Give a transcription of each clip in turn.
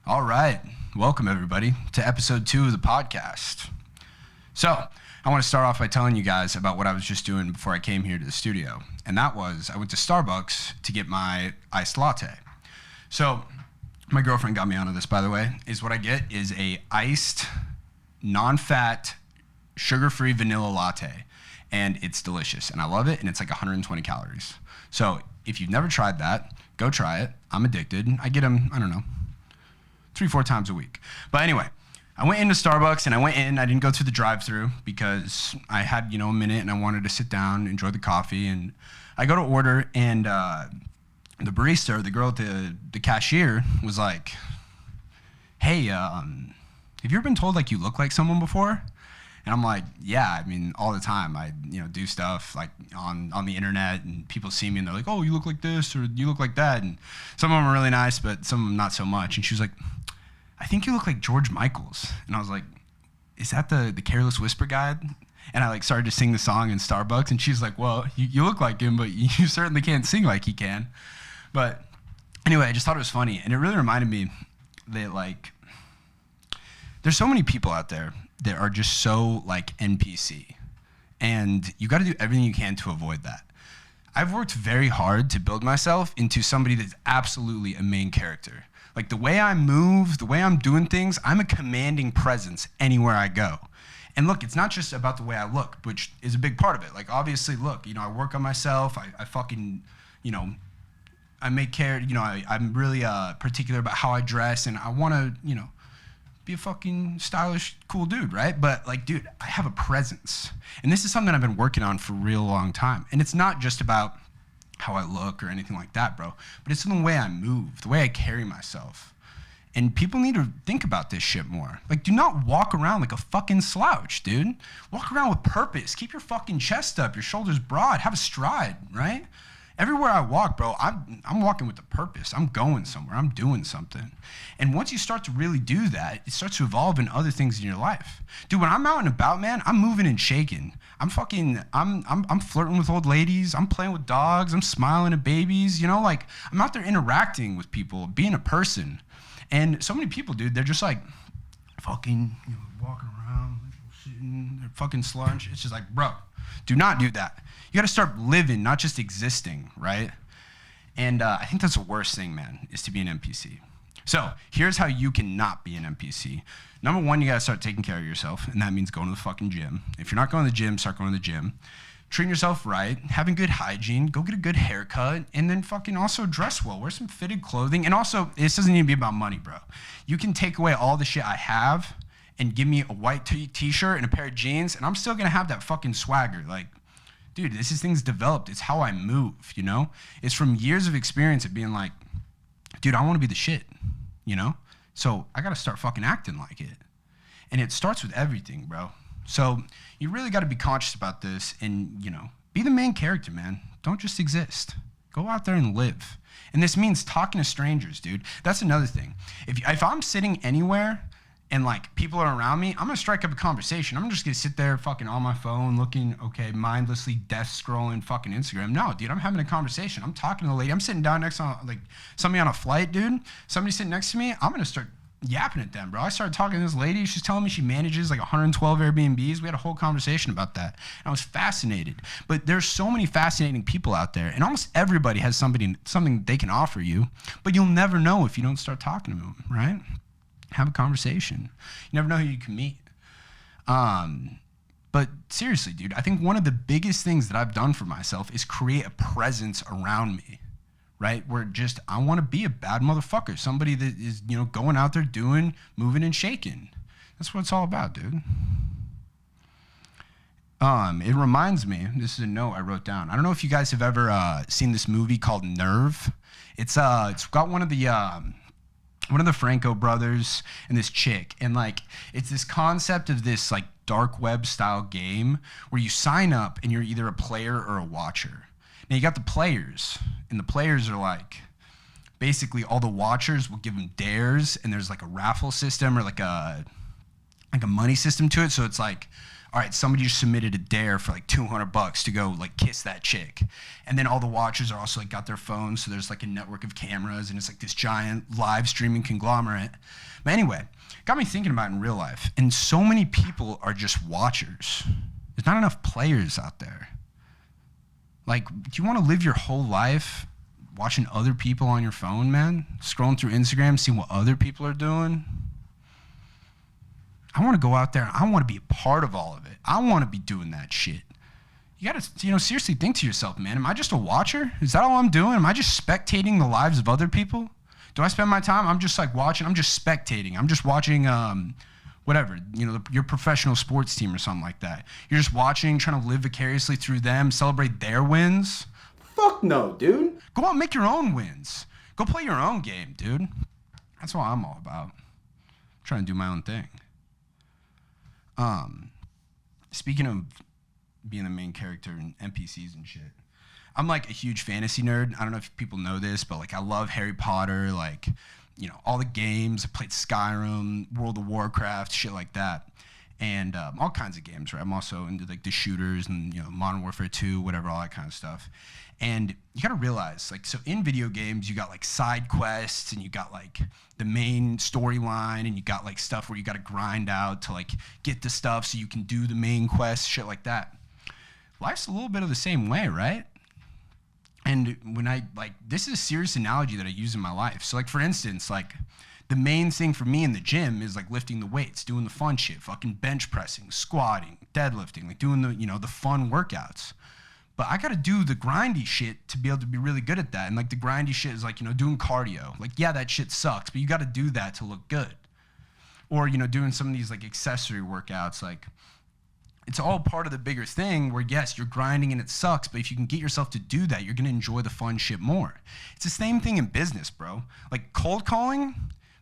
All right. Welcome, everybody, to episode 2 of the podcast. So, I want to start off by telling you guys about what I was just doing before I came here to the studio. And that was, I went to Starbucks to get my iced latte. So, my girlfriend got me onto this, by the way, is what I get is a iced, non-fat, sugar-free vanilla latte. And it's delicious, and I love it, and it's like 120 calories. So, if you've never tried that, go try it. I'm addicted. I get them, 3-4 times a week. But anyway, I went into Starbucks and I didn't go through the drive-thru because I had, a minute and I wanted to sit down, enjoy the coffee. And I go to order and the barista, or the girl at the cashier, was like, hey, have you ever been told like you look like someone before? And I'm like, yeah, all the time. I, do stuff like on the internet, and people see me and they're like, oh, you look like this or you look like that. And some of them are really nice, but some of them not so much. And she was like, I think you look like George Michaels. And I was like, is that the Careless Whisper guy? And I started to sing the song in Starbucks, and she's like, well, you look like him, but you certainly can't sing like he can. But anyway, I just thought it was funny. And it really reminded me that there's so many people out there that are just so NPC. And you got to do everything you can to avoid that. I've worked very hard to build myself into somebody that's absolutely a main character. Like the way I move, the way I'm doing things, I'm a commanding presence anywhere I go. And look, it's not just about the way I look, which is a big part of it. Like obviously, look, I work on myself. I fucking, I make care, I'm really particular about how I dress, and I want to, be a fucking stylish, cool dude, right? But dude, I have a presence. And this is something I've been working on for a real long time. And it's not just about how I look or anything like that, bro. But it's in the way I move, the way I carry myself. And people need to think about this shit more. Do not walk around like a fucking slouch, dude. Walk around with purpose. Keep your fucking chest up, your shoulders broad, have a stride, right? Everywhere I walk, bro, I'm walking with a purpose. I'm going somewhere. I'm doing something. And once you start to really do that, it starts to evolve in other things in your life. Dude, when I'm out and about, man, I'm moving and shaking. I'm flirting with old ladies. I'm playing with dogs. I'm smiling at babies. I'm out there interacting with people, being a person. And so many people, dude, they're just fucking, walking around, sitting, they're fucking slunch. It's just bro, do not do that. You got to start living, not just existing, right? And I think that's the worst thing, man, is to be an NPC. So here's how you cannot be an NPC. Number one, you got to start taking care of yourself, and that means going to the fucking gym. If you're not going to the gym, start going to the gym. Treating yourself right, having good hygiene, go get a good haircut, and then fucking also dress well. Wear some fitted clothing. And also, this doesn't need to be about money, bro. You can take away all the shit I have and give me a white t-shirt and a pair of jeans, and I'm still going to have that fucking swagger. Dude, this is things developed. It's how I move, It's from years of experience of being dude, I want to be the shit, So I got to start fucking acting like it. And it starts with everything, bro. So you really got to be conscious about this and, be the main character, man. Don't just exist. Go out there and live. And this means talking to strangers, dude. That's another thing. If I'm sitting anywhere and people are around me, I'm gonna strike up a conversation. I'm just gonna sit there fucking on my phone looking, mindlessly death scrolling fucking Instagram. No, dude, I'm having a conversation. I'm talking to the lady. I'm sitting down next to somebody on a flight, dude. Somebody sitting next to me, I'm gonna start yapping at them, bro. I started talking to this lady. She's telling me she manages 112 Airbnbs. We had a whole conversation about that. And I was fascinated. But there's so many fascinating people out there, and almost everybody has something they can offer you, but you'll never know if you don't start talking to them, right? Have a conversation. You never know who you can meet. But seriously, dude, I think one of the biggest things that I've done for myself is create a presence around me, right? Where I want to be a bad motherfucker, somebody that is, going out there doing, moving and shaking. That's what it's all about, dude. It reminds me, this is a note I wrote down. I don't know if you guys have ever seen this movie called Nerve. It's got one of the Franco brothers and this chick, and it's this concept of this dark web style game where you sign up and you're either a player or a watcher. Now you got the players, and the players are basically all the watchers will give them dares, and there's a raffle system or a money system to it. So it's all right, somebody just submitted a dare for like $200 to go like kiss that chick. And then all the watchers are also like got their phones. So there's like a network of cameras and it's like this giant live streaming conglomerate. But anyway, got me thinking about it in real life. And so many people are just watchers. There's not enough players out there. Like, do you want to live your whole life watching other people on your phone, man? Scrolling through Instagram, seeing what other people are doing? I want to go out there. I want to be a part of all of it. I want to be doing that shit. You got to, seriously think to yourself, man, am I just a watcher? Is that all I'm doing? Am I just spectating the lives of other people? Do I spend my time? I'm just like watching. I'm just spectating. I'm just watching, whatever, your professional sports team or something like that. You're just watching, trying to live vicariously through them, celebrate their wins. Fuck no, dude. Go out and make your own wins. Go play your own game, dude. That's what I'm all about. I'm trying to do my own thing. Speaking of being the main character in NPCs and shit, I'm like a huge fantasy nerd. I don't know if people know this, but like I love Harry Potter, like, all the games. I played Skyrim, World of Warcraft, shit like that. And all kinds of games, right? I'm also into like the shooters and, Modern Warfare 2, whatever, all that kind of stuff. And you gotta realize, like, so in video games, you got like side quests and you got like the main storyline and you got like stuff where you gotta grind out to like get the stuff so you can do the main quest, shit like that. Life's a little bit of the same way, right? And when this is a serious analogy that I use in my life. So like, for instance, like the main thing for me in the gym is like lifting the weights, doing the fun shit, fucking bench pressing, squatting, deadlifting, like doing the, the fun workouts. But I gotta do the grindy shit to be able to be really good at that. And like the grindy shit is like, doing cardio. Like, yeah, that shit sucks, but you gotta do that to look good. Or, doing some of these like accessory workouts, like it's all part of the bigger thing where, yes, you're grinding and it sucks, but if you can get yourself to do that, you're gonna enjoy the fun shit more. It's the same thing in business, bro. Like cold calling,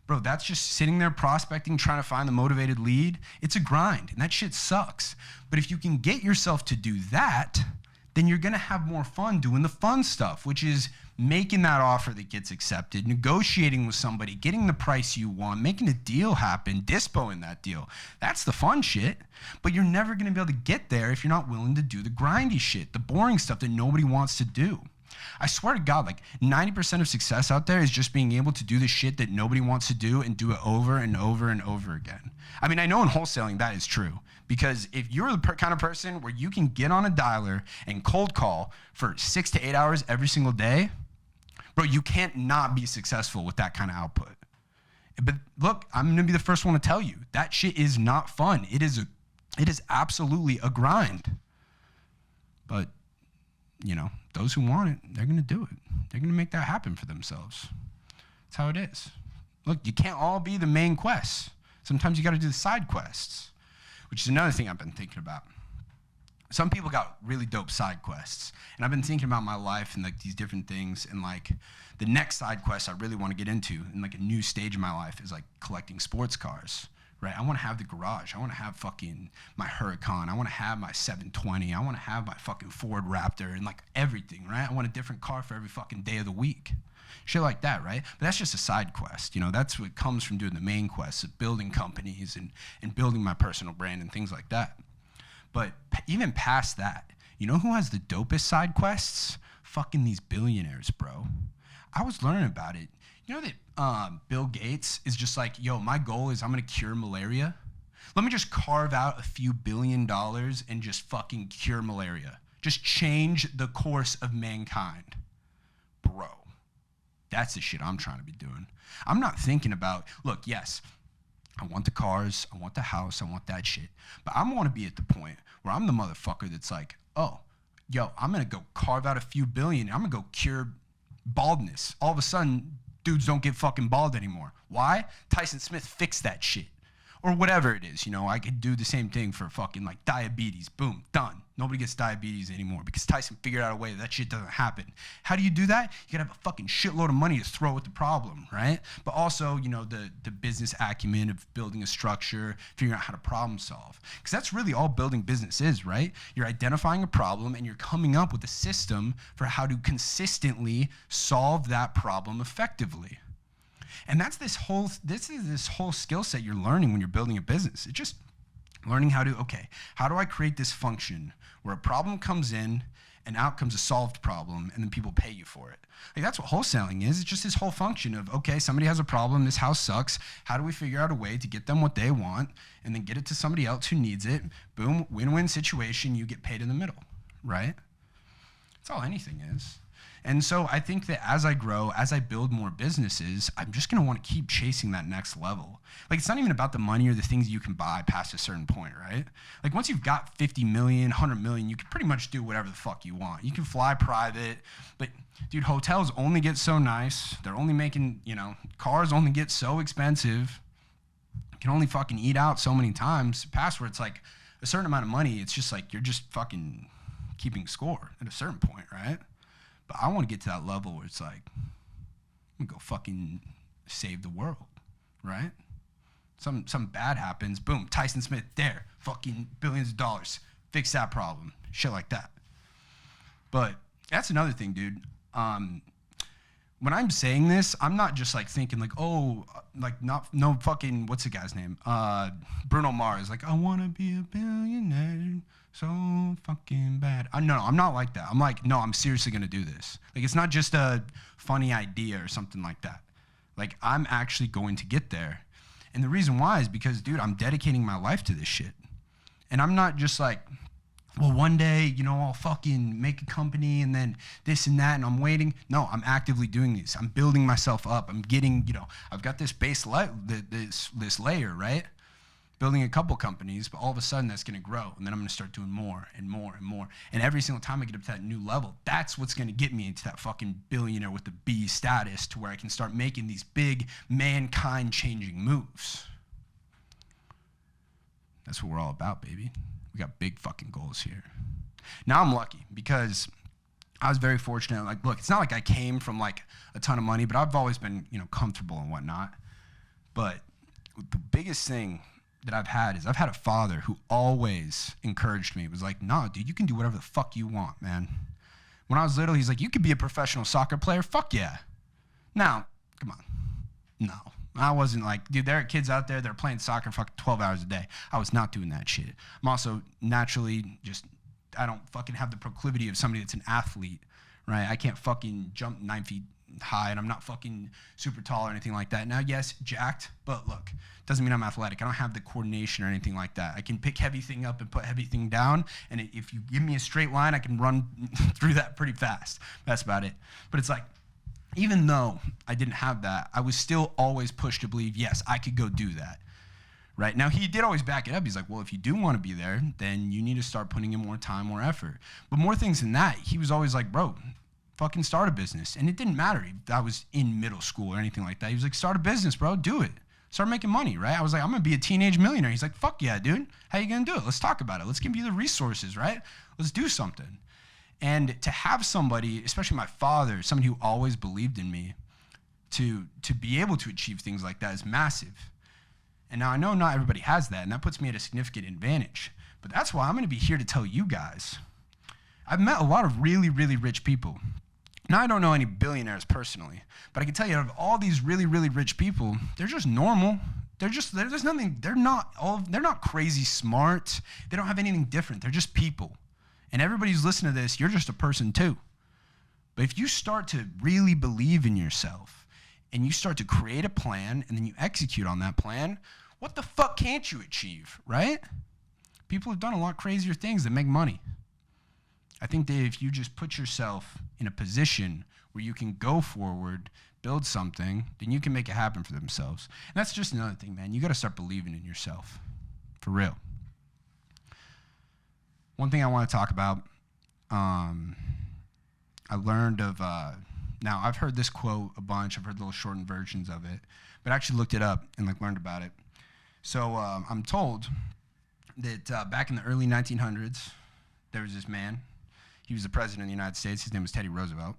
bro, that's just sitting there prospecting, trying to find the motivated lead. It's a grind, and that shit sucks. But if you can get yourself to do that, then you're gonna have more fun doing the fun stuff, which is making that offer that gets accepted, negotiating with somebody, getting the price you want, making a deal happen, dispoing that deal. That's the fun shit. But you're never gonna be able to get there if you're not willing to do the grindy shit, the boring stuff that nobody wants to do. I swear to God, like 90% of success out there is just being able to do the shit that nobody wants to do and do it over and over and over again. I mean, I know in wholesaling that is true, because if you're the kind of person where you can get on a dialer and cold call for 6 to 8 hours every single day, bro, you can't not be successful with that kind of output. But look, I'm gonna be the first one to tell you, that shit is not fun. It is absolutely a grind. But, those who want it, they're gonna do it. They're gonna make that happen for themselves. That's how it is. Look, you can't all be the main quests. Sometimes you gotta do the side quests, which is another thing I've been thinking about. Some people got really dope side quests, and I've been thinking about my life and like these different things, and like the next side quest I really want to get into in like a new stage of my life is like collecting sports cars. Right, I want to have the garage. I want to have fucking my Huracan. I want to have my 720. I want to have my fucking Ford Raptor and like everything, right? I want a different car for every fucking day of the week. Shit like that, right? But that's just a side quest. That's what comes from doing the main quest of building companies and building my personal brand and things like that. But even past that, who has the dopest side quests? Fucking these billionaires, bro. I was learning about it. You know that Bill Gates is just like, yo, my goal is I'm gonna cure malaria. Let me just carve out a few $1 billion and just fucking cure malaria. Just change the course of mankind. Bro, that's the shit I'm trying to be doing. I'm not thinking about, look, yes, I want the cars, I want the house, I want that shit. But I want to be at the point where I'm the motherfucker that's like, oh, yo, I'm gonna go carve out a few billion, I'm gonna go cure baldness. All of a sudden, dudes don't get fucking bald anymore. Why? Tyson Smith fixed that shit. Or whatever it is, I could do the same thing for fucking like diabetes. Boom, done. Nobody gets diabetes anymore because Tyson figured out a way that shit doesn't happen. How do you do that? You gotta have a fucking shitload of money to throw at the problem, right? But also, the business acumen of building a structure, figuring out how to problem solve. Because that's really all building business is, right? You're identifying a problem and you're coming up with a system for how to consistently solve that problem effectively. And that's this whole skill set you're learning when you're building a business. Learning how do I create this function where a problem comes in and out comes a solved problem and then people pay you for it. Like that's what wholesaling is. It's just this whole function of, okay, somebody has a problem, this house sucks. How do we figure out a way to get them what they want and then get it to somebody else who needs it? Boom, win-win situation, you get paid in the middle, right? That's all anything is. And so I think that as I grow, as I build more businesses, I'm just gonna wanna keep chasing that next level. Like it's not even about the money or the things you can buy past a certain point, right? Like once you've got 50 million, 100 million, you can pretty much do whatever the fuck you want. You can fly private, but dude, hotels only get so nice. They're only making, cars only get so expensive. You can only fucking eat out so many times. Past where it's like a certain amount of money, it's just like you're just fucking keeping score at a certain point, right? But I want to get to that level where it's like, I'm gonna go fucking save the world, right? Some bad happens, boom, Tyson Smith, there, fucking billions of dollars, fix that problem, shit like that. But that's another thing, dude. When I'm saying this, I'm not just like thinking like, no fucking, what's the guy's name? Bruno Mars, like, I wanna be a billionaire. So fucking bad. No, I'm not like that. I'm like, no, I'm seriously gonna do this. Like, it's not just a funny idea or something like that. Like, I'm actually going to get there. And the reason why is because, dude, I'm dedicating my life to this shit. And I'm not just like, well, one day, I'll fucking make a company and then this and that and I'm waiting. No, I'm actively doing these. I'm building myself up. I'm getting, I've got this base this layer, right? Building a couple companies, but all of a sudden that's gonna grow, and then I'm gonna start doing more and more and more. And every single time I get up to that new level, that's what's gonna get me into that fucking billionaire with the B status to where I can start making these big mankind-changing moves. That's what we're all about, baby. We got big fucking goals here. Now I'm lucky because I was very fortunate. Like, look, it's not like I came from like a ton of money, but I've always been, comfortable and whatnot. But the biggest thing that I've had is I've had a father who always encouraged me. It was like, nah, dude, you can do whatever the fuck you want, man. When I was little, he's like, you could be a professional soccer player. Fuck yeah. Now, come on. No. I wasn't like, dude, there are kids out there that are playing soccer fucking 12 hours a day. I was not doing that shit. I'm also naturally I don't fucking have the proclivity of somebody that's an athlete, right? I can't fucking jump 9 feet high and I'm not fucking super tall or anything like that. Now, yes, jacked, but look, doesn't mean I'm athletic. I don't have the coordination or anything like that. I can pick heavy thing up and put heavy thing down, and if you give me a straight line, I can run through that pretty fast. That's about it. But it's like, even though I didn't have that, I was still always pushed to believe, yes, I could go do that. Right? Now, he did always back it up. He's like, well, if you do want to be there, then you need to start putting in more time, more effort. But more things than that, he was always like, bro, fucking start a business. And it didn't matter if I was in middle school or anything like that. He was like, start a business, bro. Do it. Start making money, right? I was like, I'm going to be a teenage millionaire. He's like, fuck yeah, dude. How you going to do it? Let's talk about it. Let's give you the resources, right? Let's do something. And to have somebody, especially my father, somebody who always believed in me, to be able to achieve things like that is massive. And now I know not everybody has that, and that puts me at a significant advantage. But that's why I'm going to be here to tell you guys. I've met a lot of really, really rich people. Now, I don't know any billionaires personally, but I can tell you, out of all these really, really rich people, they're just normal. There's nothing, they're not crazy smart. They don't have anything different. They're just people. And everybody who's listening to this, you're just a person too. But if you start to really believe in yourself and you start to create a plan and then you execute on that plan, what the fuck can't you achieve, right? People have done a lot crazier things that make money. I think that if you just put yourself in a position where you can go forward, build something, then you can make it happen for themselves. And that's just another thing, man. You got to start believing in yourself, for real. One thing I want to talk about, I learned of, now I've heard this quote a bunch, I've heard little shortened versions of it, but I actually looked it up and learned about it. So I'm told that back in the early 1900s, there was this man. He was the president of the United States. His name was Teddy Roosevelt.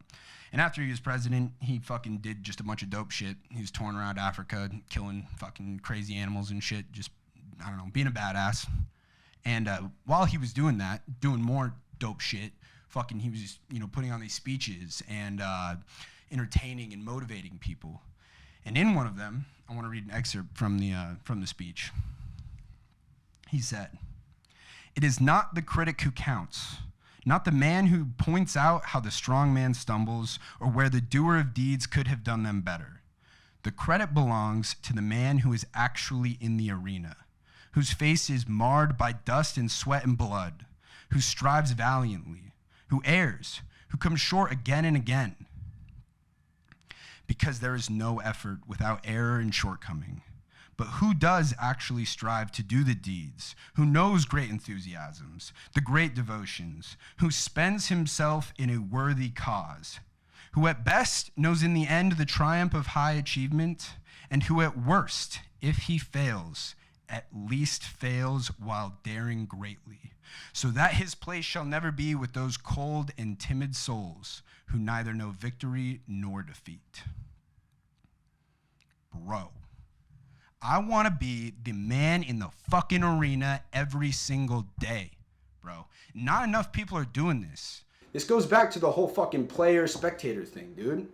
And after he was president, he fucking did just a bunch of dope shit. He was touring around Africa, killing fucking crazy animals and shit, just, I don't know, being a badass. And while he was doing that, doing more dope shit, fucking he was just, putting on these speeches and entertaining and motivating people. And in one of them, I want to read an excerpt from the speech. He said, "It is not the critic who counts, not the man who points out how the strong man stumbles or where the doer of deeds could have done them better. The credit belongs to the man who is actually in the arena, whose face is marred by dust and sweat and blood, who strives valiantly, who errs, who comes short again and again. Because there is no effort without error and shortcoming. But who does actually strive to do the deeds, who knows great enthusiasms, the great devotions, who spends himself in a worthy cause, who at best knows in the end the triumph of high achievement, and who at worst, if he fails, at least fails while daring greatly, so that his place shall never be with those cold and timid souls who neither know victory nor defeat." Bro, I want to be the man in the fucking arena every single day, bro. Not enough people are doing this. This goes back to the whole fucking player-spectator thing, dude.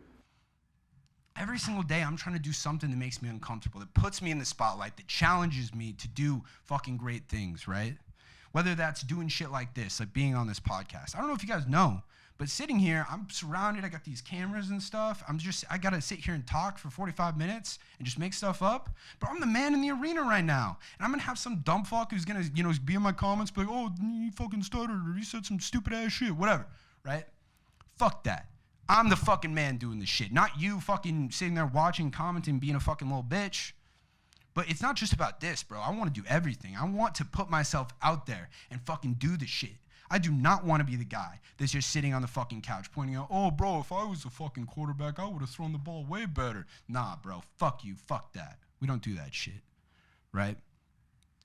Every single day, I'm trying to do something that makes me uncomfortable, that puts me in the spotlight, that challenges me to do fucking great things, right? Whether that's doing shit like this, like being on this podcast. I don't know if you guys know, but sitting here, I'm surrounded, I got these cameras and stuff. I gotta sit here and talk for 45 minutes and just make stuff up. But I'm the man in the arena right now. And I'm gonna have some dumb fuck who's gonna, be in my comments, be like, "Oh, you fucking stuttered, or you said some stupid ass shit," whatever, right? Fuck that. I'm the fucking man doing this shit, not you fucking sitting there watching, commenting, being a fucking little bitch. But it's not just about this, bro. I want to do everything. I want to put myself out there and fucking do the shit. I do not want to be the guy that's just sitting on the fucking couch pointing out, "Oh, bro, if I was a fucking quarterback, I would have thrown the ball way better." Nah, bro, fuck you, fuck that. We don't do that shit, right?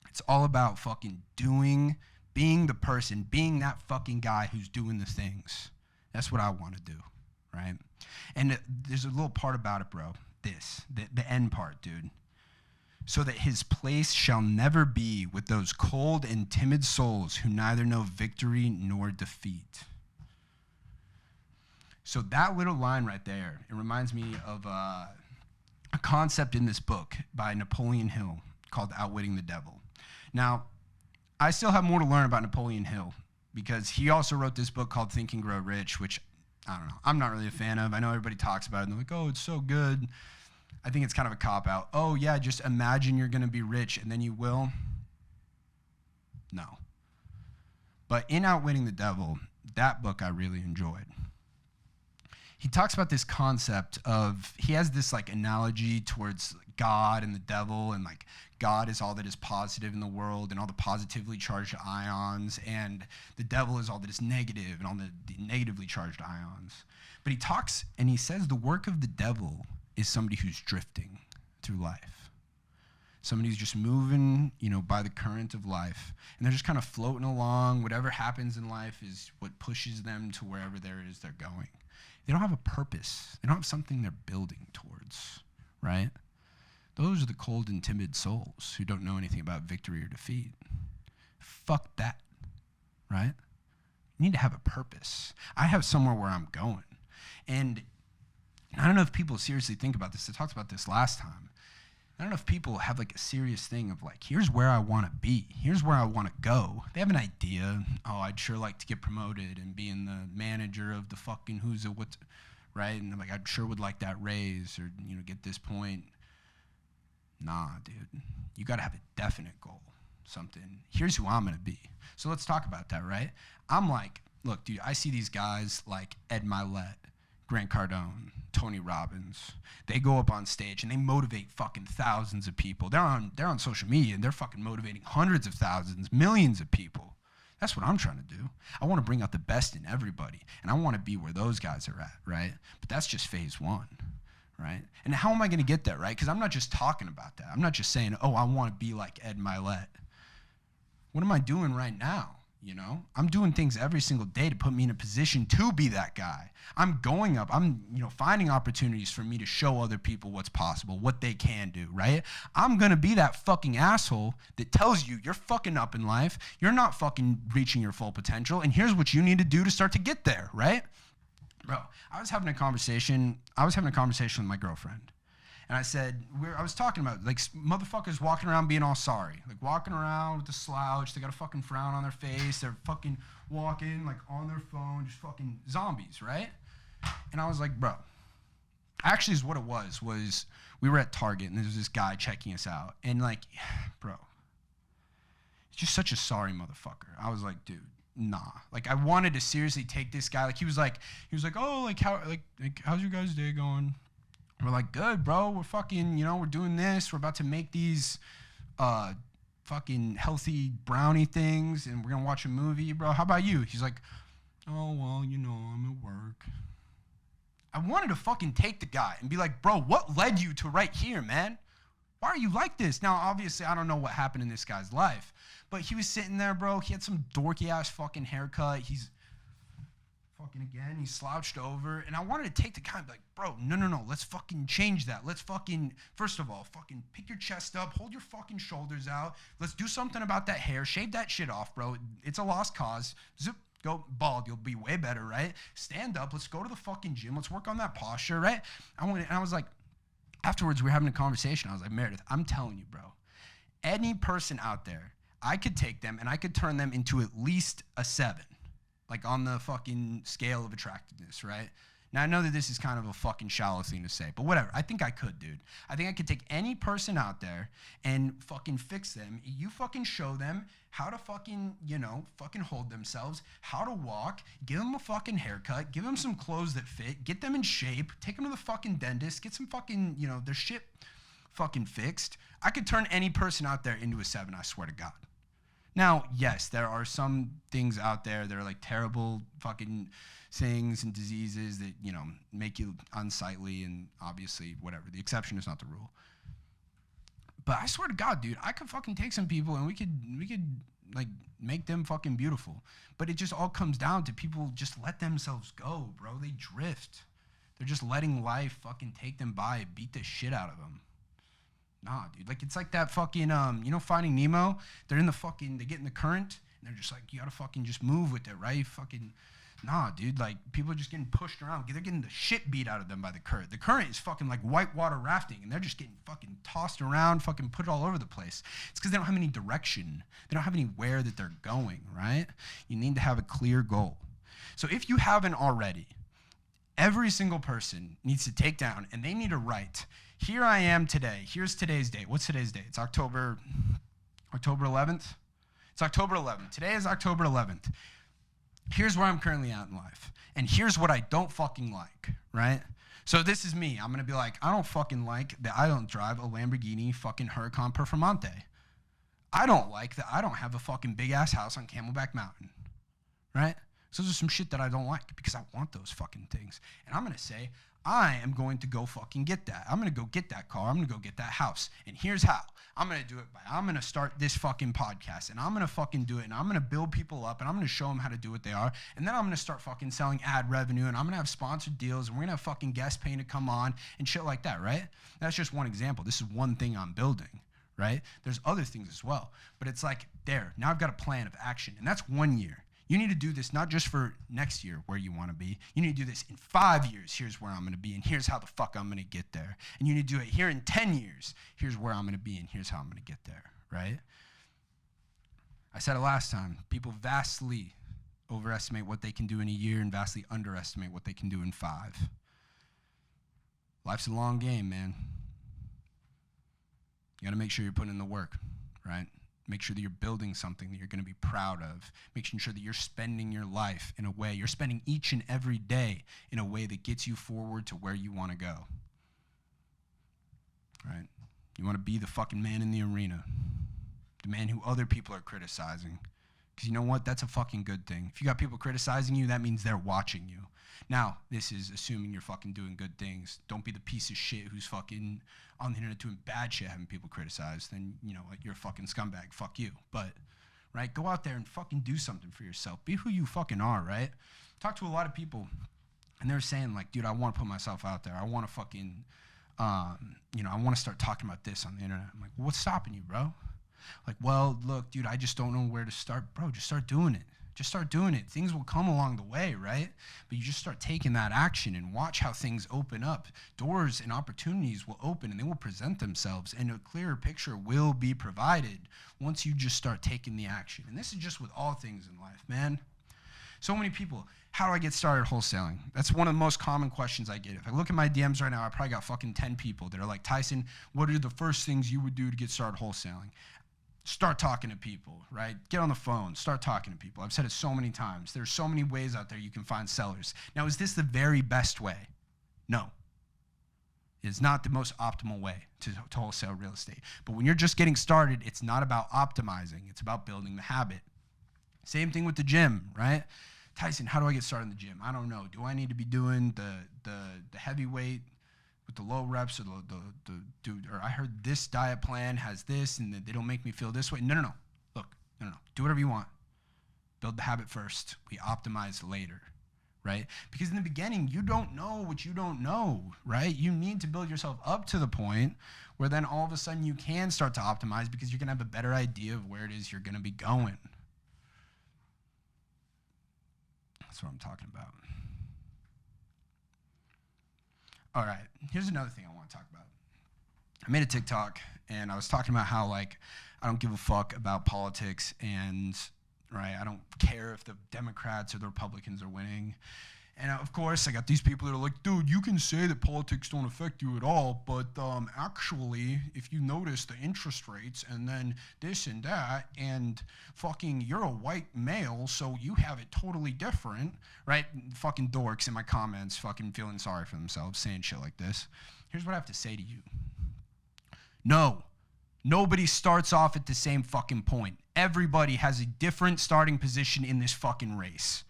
It's all about fucking being the person, being that fucking guy who's doing the things. That's what I want to do, right? And there's a little part about it, bro, the end part, dude. "So that his place shall never be with those cold and timid souls who neither know victory nor defeat." So that little line right there, it reminds me of a concept in this book by Napoleon Hill called Outwitting the Devil. Now, I still have more to learn about Napoleon Hill because he also wrote this book called Think and Grow Rich, which, I don't know, I'm not really a fan of. I know everybody talks about it and they're like, "Oh, it's so good." I think it's kind of a cop-out. Oh, yeah, just imagine you're going to be rich and then you will. No. But in Outwitting the Devil, that book I really enjoyed. He talks about this concept of, he has this like analogy towards God and the devil, and like God is all that is positive in the world and all the positively charged ions, and the devil is all that is negative and all the negatively charged ions. But he talks and he says the work of the devil is somebody who's drifting through life. Somebody who's just moving, by the current of life. And they're just kind of floating along. Whatever happens in life is what pushes them to wherever there is they're going. They don't have a purpose. They don't have something they're building towards, right? Those are the cold and timid souls who don't know anything about victory or defeat. Fuck that, right? You need to have a purpose. I have somewhere where I'm going. And I don't know if people seriously think about this. I talked about this last time. I don't know if people have like a serious thing of like, here's where I want to be. Here's where I want to go. They have an idea. Oh, I'd sure like to get promoted and be in the manager of the fucking who's it, what, right? And like, I sure would like that raise or, get this point. Nah, dude. You got to have a definite goal. Something. Here's who I'm going to be. So let's talk about that, right? I'm like, look, dude, I see these guys like Ed Milet, Grant Cardone, Tony Robbins. They go up on stage and they motivate fucking thousands of people. They're on social media and they're fucking motivating hundreds of thousands, millions of people. That's what I'm trying to do. I want to bring out the best in everybody, and I want to be where those guys are at, right? But that's just phase one, right? And how am I going to get there, right? Because I'm not just talking about that. I'm not just saying, oh, I want to be like Ed Milet. What am I doing right now? I'm doing things every single day to put me in a position to be that guy. I'm going up. I'm, finding opportunities for me to show other people what's possible, what they can do, right? I'm going to be that fucking asshole that tells you you're fucking up in life. You're not fucking reaching your full potential. And here's what you need to do to start to get there, right? Bro, I was having a conversation with my girlfriend. And I said, I was talking about, like, motherfuckers walking around being all sorry. Like, walking around with a slouch. They got a fucking frown on their face. They're fucking walking, like, on their phone. Just fucking zombies, right? And I was like, bro. Actually, is what it was we were at Target, and there was this guy checking us out. And, like, bro. He's just such a sorry motherfucker. I was like, dude, nah. Like, I wanted to seriously take this guy. Like, he was like, oh, like, how's your guys' day going? We're like, good, bro. We're fucking, we're doing this. We're about to make these fucking healthy brownie things, and we're going to watch a movie, bro. How about you? He's like, oh, well, I'm at work. I wanted to fucking take the guy and be like, bro, what led you to right here, man? Why are you like this? Now, obviously, I don't know what happened in this guy's life, but he was sitting there, bro. He had some dorky-ass fucking haircut. He's fucking again, he slouched over, and I wanted to take the guy and be like, bro, no, let's fucking change that. Let's fucking, first of all, fucking pick your chest up, hold your fucking shoulders out. Let's do something about that hair. Shave that shit off, bro. It's a lost cause. Zip, go bald. You'll be way better, right? Stand up. Let's go to the fucking gym. Let's work on that posture, right? And I was like, afterwards, we were having a conversation. I was like, Meredith, I'm telling you, bro, any person out there, I could take them and I could turn them into at least a 7. Like on the fucking scale of attractiveness, right? Now, I know that this is kind of a fucking shallow thing to say, but whatever. I think I could, dude. I think I could take any person out there and fucking fix them. You fucking show them how to fucking, fucking hold themselves, how to walk, give them a fucking haircut, give them some clothes that fit, get them in shape, take them to the fucking dentist, get some fucking, their shit fucking fixed. I could turn any person out there into a 7, I swear to God. Now, yes, there are some things out there that are like terrible fucking things and diseases that, make you unsightly, and obviously, whatever. The exception is not the rule. But I swear to God, dude, I could fucking take some people and we could like make them fucking beautiful. But it just all comes down to people just let themselves go, bro. They drift. They're just letting life fucking take them by, beat the shit out of them. Nah, dude. Like, it's like that fucking, Finding Nemo? They get in the current, and they're just like, you gotta fucking just move with it, right? Fucking, nah, dude. Like, people are just getting pushed around. They're getting the shit beat out of them by the current. The current is fucking like whitewater rafting, and they're just getting fucking tossed around, fucking put all over the place. It's because they don't have any direction. They don't have anywhere that they're going, right? You need to have a clear goal. So if you haven't already, every single person needs to take down, and they need to write, here I am today. Here's today's date. What's today's date? It's October 11th? It's October 11th. Today is October 11th. Here's where I'm currently at in life. And here's what I don't fucking like, right? So this is me. I'm going to be like, I don't fucking like that I don't drive a Lamborghini fucking Huracan Performante. I don't like that I don't have a fucking big-ass house on Camelback Mountain, right? So those are some shit that I don't like because I want those fucking things. And I'm going to say, I am going to go fucking get that. I'm going to go get that car. I'm going to go get that house. And here's how. I'm going to do it I'm going to start this fucking podcast, and I'm going to fucking do it, and I'm going to build people up, and I'm going to show them how to do what they are. And then I'm going to start fucking selling ad revenue, and I'm going to have sponsored deals, and we're going to have fucking guest paying to come on and shit like that, right? That's just one example. This is one thing I'm building, right? There's other things as well. But it's like, now I've got a plan of action, and that's 1 year. You need to do this not just for next year where you want to be. You need to do this in 5 years. Here's where I'm going to be, and here's how the fuck I'm going to get there. And you need to do it here in 10 years. Here's where I'm going to be, and here's how I'm going to get there, right? I said it last time. People vastly overestimate what they can do in a year and vastly underestimate what they can do in 5. Life's a long game, man. You got to make sure you're putting in the work, right? Make sure that you're building something that you're going to be proud of. Making sure that you're spending your life in a way, you're spending each and every day in a way that gets you forward to where you want to go. Right? You want to be the fucking man in the arena. The man who other people are criticizing. Because you know what? That's a fucking good thing. If you got people criticizing you, that means they're watching you. Now, this is assuming you're fucking doing good things. Don't be the piece of shit who's fucking on the internet doing bad shit having people criticize. Then, you're a fucking scumbag. Fuck you. But, right, go out there and fucking do something for yourself. Be who you fucking are, right? Talk to a lot of people, and they're saying, like, dude, I want to put myself out there. I want to fucking, I want to start talking about this on the internet. I'm like, well, what's stopping you, bro? Like, well, look, dude, I just don't know where to start. Bro, just start doing it. Just start doing it. Things will come along the way, right? But you just start taking that action and watch how things open up. Doors and opportunities will open and they will present themselves, and a clearer picture will be provided once you just start taking the action. And this is just with all things in life, man. So many people, how do I get started wholesaling? That's one of the most common questions I get. If I look at my DMs right now, I probably got fucking 10 people that are like, Tyson, what are the first things you would do to get started wholesaling? Start talking to people, right? Get on the phone, start talking to people. I've said it so many times. There's so many ways out there you can find sellers. Now, is this the very best way? No. It is not the most optimal way to wholesale real estate. But when you're just getting started, it's not about optimizing. It's about building the habit. Same thing with the gym, right? Tyson, how do I get started in the gym? I don't know. Do I need to be doing the heavy weight with the low reps, or the dude, or I heard this diet plan has this and they don't make me feel this way? No. Look, no. Do whatever you want. Build the habit first. We optimize later, right? Because in the beginning, you don't know what you don't know, right? You need to build yourself up to the point where then all of a sudden you can start to optimize, because you're going to have a better idea of where it is you're going to be going. That's what I'm talking about. All right, here's another thing I want to talk about. I made a TikTok, and I was talking about how, like, I don't give a fuck about politics, and, right, I don't care if the Democrats or the Republicans are winning. And, of course, I got these people that are like, dude, you can say that politics don't affect you at all, but actually, if you notice the interest rates and then this and that, and fucking you're a white male, so you have it totally different, right? Fucking dorks in my comments fucking feeling sorry for themselves saying shit like this. Here's what I have to say to you. No, nobody starts off at the same fucking point. Everybody has a different starting position in this fucking race.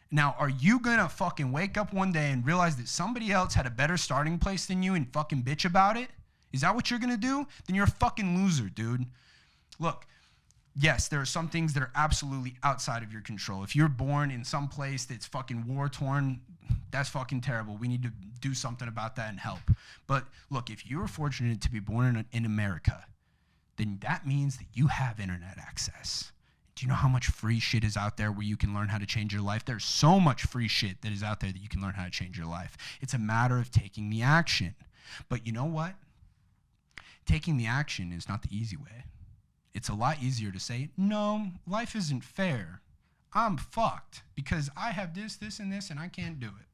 Now, are you gonna fucking wake up one day and realize that somebody else had a better starting place than you and fucking bitch about it? Is that what you're gonna do? Then you're a fucking loser, dude. Look, yes, there are some things that are absolutely outside of your control. If you're born in some place that's fucking war-torn, that's fucking terrible. We need to do something about that and help. But look, if you're fortunate to be born in America, then that means that you have internet access. Do you know how much free shit is out there where you can learn how to change your life? There's so much free shit that is out there that you can learn how to change your life. It's a matter of taking the action. But you know what? Taking the action is not the easy way. It's a lot easier to say, no, life isn't fair. I'm fucked because I have this, and this, and I can't do it.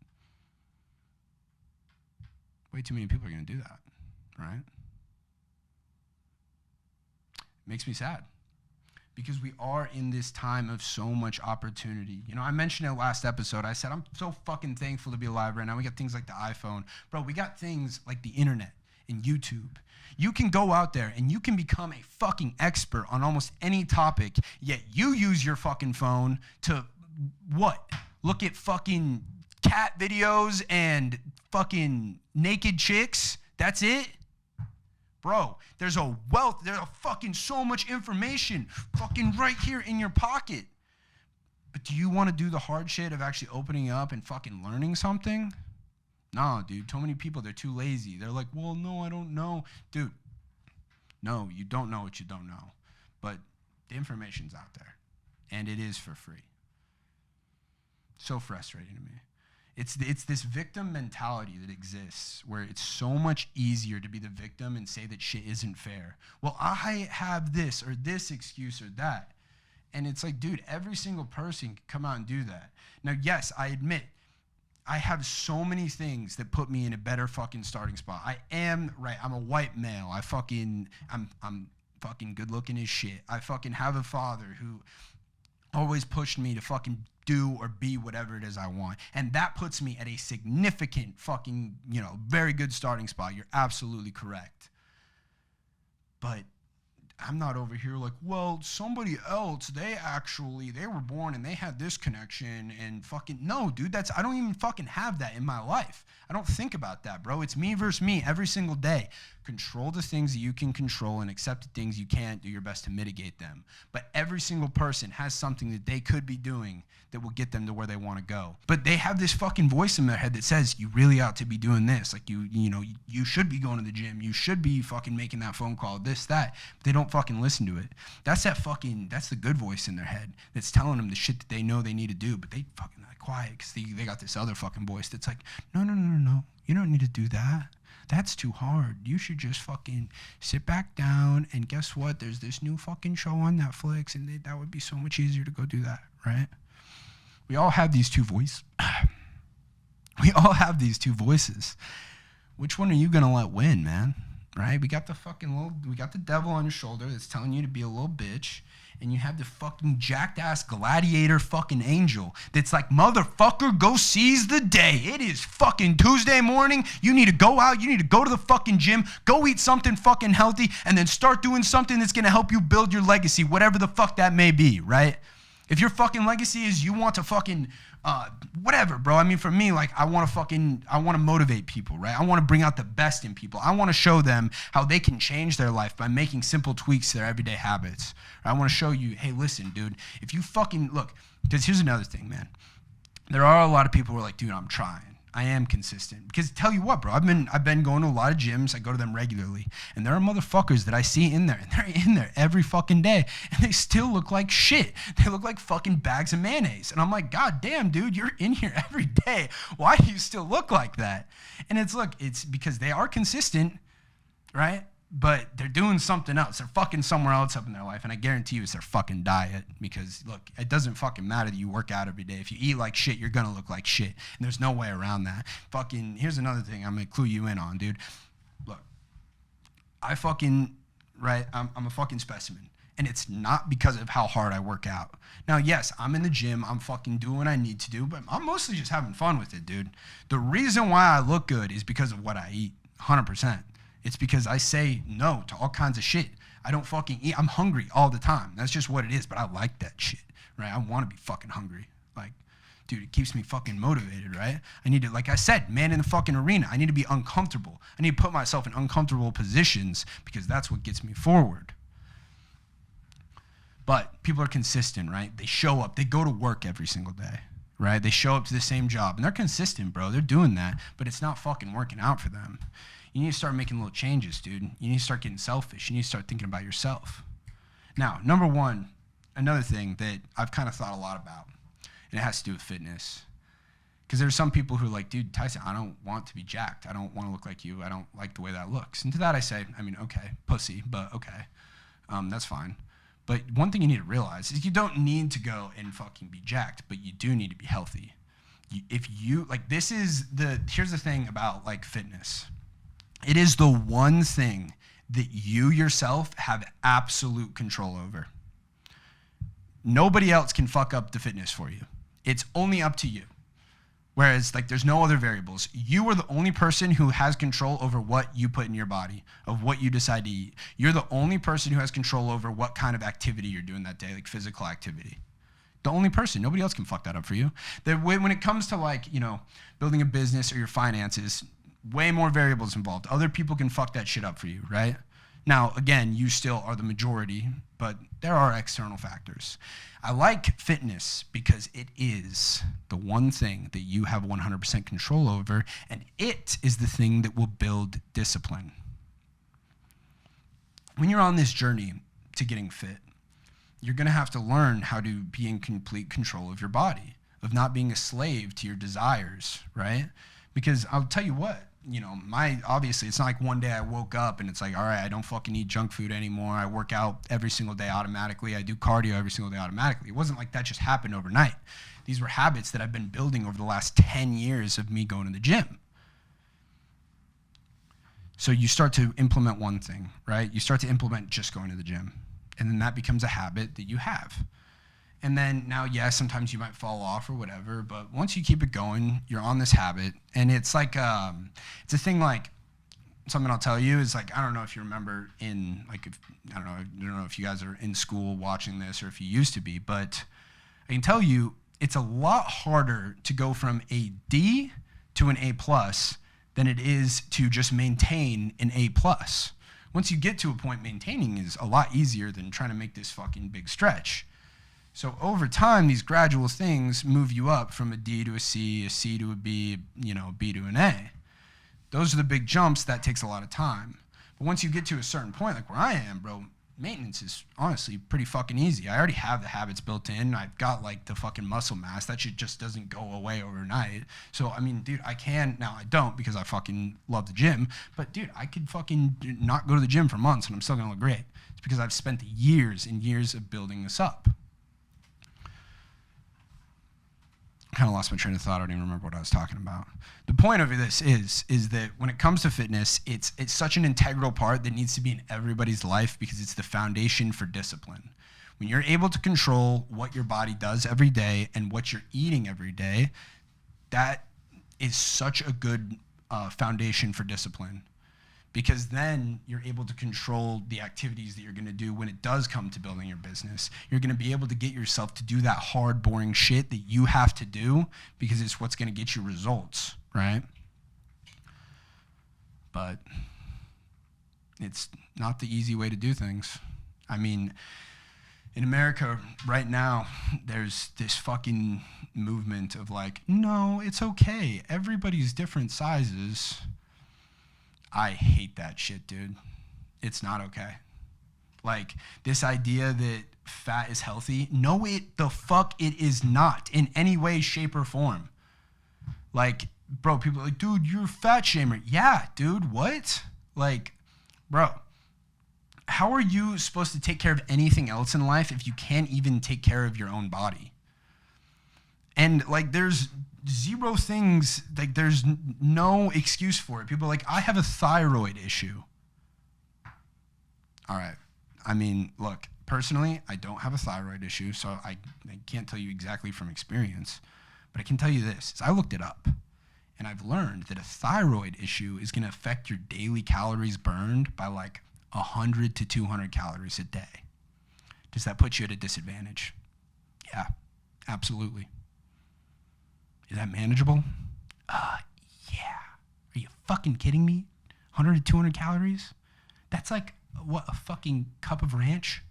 Way too many people are going to do that, right? It makes me sad. Because we are in this time of so much opportunity. You know, I mentioned in the last episode, I said, I'm so fucking thankful to be alive right now. We got things like the iPhone. Bro, we got things like the internet and YouTube. You can go out there and you can become a fucking expert on almost any topic, yet you use your fucking phone to what? Look at fucking cat videos and fucking naked chicks? That's it? Bro, there's a fucking so much information fucking right here in your pocket. But do you want to do the hard shit of actually opening up and fucking learning something? No, dude, too many people, they're too lazy. They're like, well, no, I don't know. Dude, no, you don't know what you don't know. But the information's out there, and it is for free. So frustrating to me. It's this victim mentality that exists where it's so much easier to be the victim and say that shit isn't fair. Well, I have this or this excuse or that. And it's like, dude, every single person can come out and do that. Now, yes, I admit, I have so many things that put me in a better fucking starting spot. I'm a white male. I'm fucking good looking as shit. I fucking have a father who always pushed me to fucking do or be whatever it is I want. And that puts me at a significant fucking, very good starting spot. You're absolutely correct. But I'm not over here like, well, somebody else, they were born and they had this connection and fucking, no, dude, I don't even fucking have that in my life. I don't think about that, bro. It's me versus me every single day. Control the things that you can control and accept the things you can't. Do your best to mitigate them. But every single person has something that they could be doing that will get them to where they want to go. But they have this fucking voice in their head that says, you really ought to be doing this. Like, you should be going to the gym. You should be fucking making that phone call, this, that. But they don't fucking listen to it. That's the good voice in their head that's telling them the shit that they know they need to do, but they fucking like quiet because they got this other fucking voice that's like, no, you don't need to do that. That's too hard. You should just fucking sit back down, and guess what? There's this new fucking show on Netflix, and that would be so much easier to go do that, right? We all have these two voices. We all have these two voices. Which one are you gonna let win, man? Right? We got the devil on your shoulder that's telling you to be a little bitch, and you have the fucking jacked ass gladiator fucking angel that's like, motherfucker, go seize the day. It is fucking Tuesday morning. You need to go out. You need to go to the fucking gym. Go eat something fucking healthy, and then start doing something that's gonna help you build your legacy, whatever the fuck that may be, right? If your fucking legacy is you want to fucking whatever, bro. I mean, for me, like, I want to motivate people, right? I want to bring out the best in people. I want to show them how they can change their life by making simple tweaks to their everyday habits. I want to show you, hey, listen, dude, if you fucking look, because here's another thing, man. There are a lot of people who are like, dude, I'm trying. I am consistent. Because tell you what, bro, I've been going to a lot of gyms. I go to them regularly. And there are motherfuckers that I see in there, and they're in there every fucking day, and they still look like shit. They look like fucking bags of mayonnaise. And I'm like, God damn, dude, you're in here every day. Why do you still look like that? And it's because they are consistent, right? But they're doing something else. They're fucking somewhere else up in their life. And I guarantee you it's their fucking diet. Because, look, it doesn't fucking matter that you work out every day. If you eat like shit, you're going to look like shit. And there's no way around that. Fucking, here's another thing I'm going to clue you in on, dude. Look, I'm a fucking specimen. And it's not because of how hard I work out. Now, yes, I'm in the gym. I'm fucking doing what I need to do. But I'm mostly just having fun with it, dude. The reason why I look good is because of what I eat, 100%. It's because I say no to all kinds of shit. I don't fucking eat. I'm hungry all the time. That's just what it is, but I like that shit, right? I want to be fucking hungry. Like, dude, it keeps me fucking motivated, right? I need to, like I said, man in the fucking arena. I need to be uncomfortable. I need to put myself in uncomfortable positions because that's what gets me forward. But people are consistent, right? They show up. They go to work every single day, right? They show up to the same job, and they're consistent, bro. They're doing that, but it's not fucking working out for them. You need to start making little changes, dude. You need to start getting selfish. You need to start thinking about yourself. Now, number one, another thing that I've kind of thought a lot about, and it has to do with fitness. Because there's some people who are like, dude, Tyson, I don't want to be jacked. I don't want to look like you. I don't like the way that looks. And to that I say, I mean, okay, pussy, but okay. That's fine. But one thing you need to realize is you don't need to go and fucking be jacked, but you do need to be healthy. Here's the thing about, like, fitness. It is the one thing that you yourself have absolute control over. Nobody else can fuck up the fitness for you. It's only up to you. Whereas, like, there's no other variables. You are the only person who has control over what you put in your body, of what you decide to eat. You're the only person who has control over what kind of activity you're doing that day, like physical activity. The only person. Nobody else can fuck that up for you. When it comes to, like, building a business or your finances, way more variables involved. Other people can fuck that shit up for you, right? Now, again, you still are the majority, but there are external factors. I like fitness because it is the one thing that you have 100% control over, and it is the thing that will build discipline. When you're on this journey to getting fit, you're going to have to learn how to be in complete control of your body, of not being a slave to your desires, right? Because I'll tell you what, obviously it's not like one day I woke up and it's like, all right, I don't fucking eat junk food anymore. I work out every single day automatically. I do cardio every single day automatically. It wasn't like that just happened overnight. These were habits that I've been building over the last 10 years of me going to the gym. So you start to implement one thing, right? You start to implement just going to the gym. And then that becomes a habit that you have. And then now, yes, sometimes you might fall off or whatever, but once you keep it going, you're on this habit. And it's like, it's a thing like, something I'll tell you is like, I don't know if you remember I don't know if you guys are in school watching this or if you used to be, but I can tell you it's a lot harder to go from a D to an A+ than it is to just maintain an A+. Once you get to a point, maintaining is a lot easier than trying to make this fucking big stretch. So over time, these gradual things move you up from a D to a C to a B, B to an A. Those are the big jumps. That takes a lot of time. But once you get to a certain point, like where I am, bro, maintenance is honestly pretty fucking easy. I already have the habits built in. I've got like the fucking muscle mass. That shit just doesn't go away overnight. So, I mean, dude, I can, now I don't because I fucking love the gym, but dude, I could fucking not go to the gym for months and I'm still gonna look great. It's because I've spent the years and years of building this up. Kind of lost my train of thought. I don't even remember what I was talking about. The point of this is that when it comes to fitness, it's such an integral part that needs to be in everybody's life because it's the foundation for discipline. When you're able to control what your body does every day and what you're eating every day, that is such a good foundation for discipline. Because then you're able to control the activities that you're going to do when it does come to building your business. You're going to be able to get yourself to do that hard, boring shit that you have to do because it's what's going to get you results, right? But it's not the easy way to do things. I mean, in America right now, there's this fucking movement of like, no, it's okay. Everybody's different sizes. I hate that shit, dude. It's not okay. Like, this idea that fat is healthy, no, the fuck it is not in any way, shape, or form. Like, bro, people are like, dude, you're a fat shamer. Yeah, dude, what? Like, bro, how are you supposed to take care of anything else in life if you can't even take care of your own body? And, like, there's zero things, like there's no excuse for it. People are like, I have a thyroid issue. All right. I mean, look, personally, I don't have a thyroid issue, so I can't tell you exactly from experience. But I can tell you this, is I looked it up, and I've learned that a thyroid issue is going to affect your daily calories burned by like 100 to 200 calories a day. Does that put you at a disadvantage? Yeah, absolutely. Is that manageable? Yeah. Are you fucking kidding me? 100 to 200 calories? That's like, what, a fucking cup of ranch?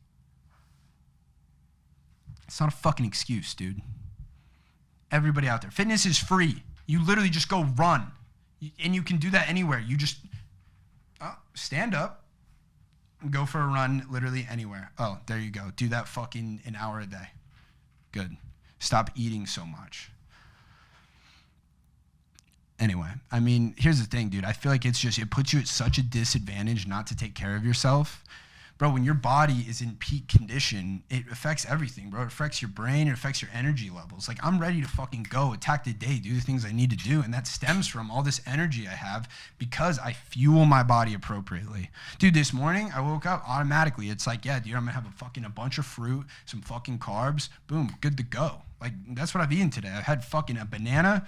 It's not a fucking excuse, dude. Everybody out there. Fitness is free. You literally just go run. And you can do that anywhere. You just stand up and go for a run literally anywhere. Oh, there you go. Do that fucking an hour a day. Good. Stop eating so much. Anyway, I mean, here's the thing, dude. I feel like it puts you at such a disadvantage not to take care of yourself. Bro, when your body is in peak condition, it affects everything, bro. It affects your brain. It affects your energy levels. Like, I'm ready to fucking go, attack the day, do the things I need to do. And that stems from all this energy I have because I fuel my body appropriately. Dude, this morning, I woke up automatically. It's like, yeah, dude, I'm going to have a bunch of fruit, some fucking carbs. Boom, good to go. Like, that's what I've eaten today. I had fucking a banana,